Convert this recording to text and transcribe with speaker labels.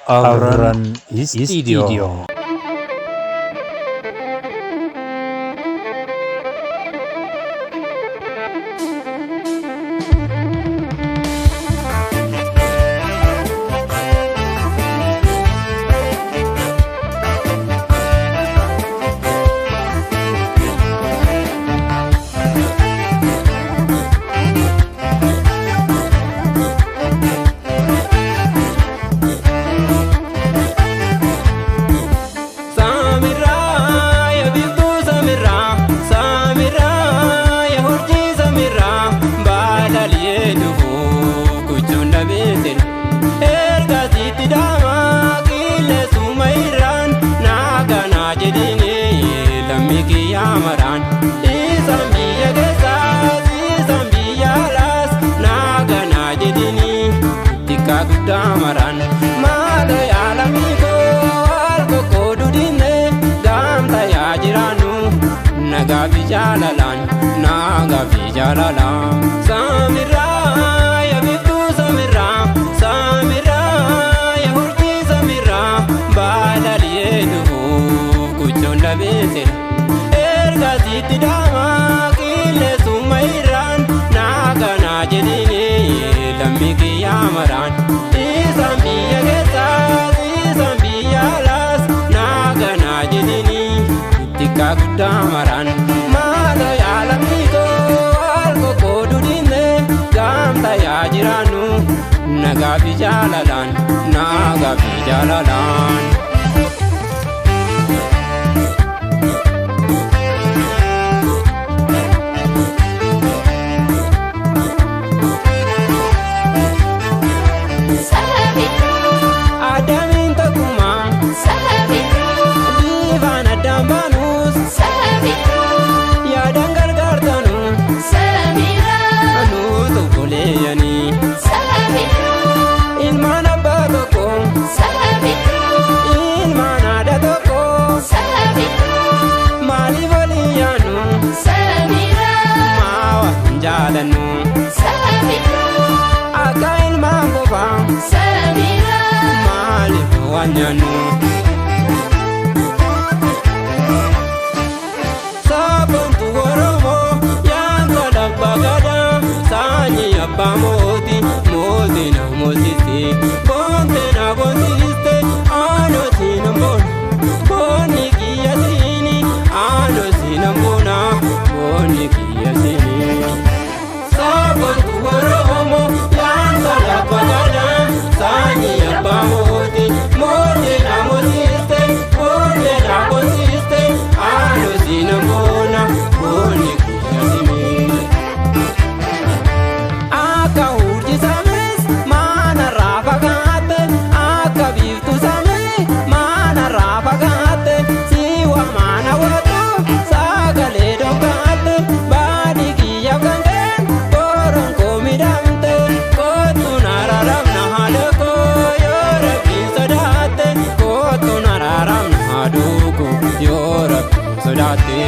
Speaker 1: Auran Istidio.
Speaker 2: Damaran malo yala miko alko kodudine gamta ya jiranu naga bijalalan samira ya bitu samira ya hurti samira badaliye du kuchonda bese erga zitidama kile sumairan naga najedini lamiki yamaran Damaran malo yala miko alko kodudine gamta ya jiranu naga bijalalan Adamin takuma divana dambanu ya dangar gartanu anu to koleyani ilmana badoko ilmana dadoko mali voliyanu mawa jalanu aga ilmango ba mali wanyanu Moti na motiste, ponte na pontiste, ano sinambon, boni kia sini, ano sinambona, boni kia sini. Sabon tu goromo, yanga la pagada, sani apa moti, moti na motiste, ponte na pontiste, ano sinambona, boni kia sini. Aka urji same mana rafagate aka vivtu same mana rafagate siwa mana watu sagale dokate badi kiya bangen koron komidante kotu nararam nahadoko yore pisadate kotu nararam nahaduko yore pisadate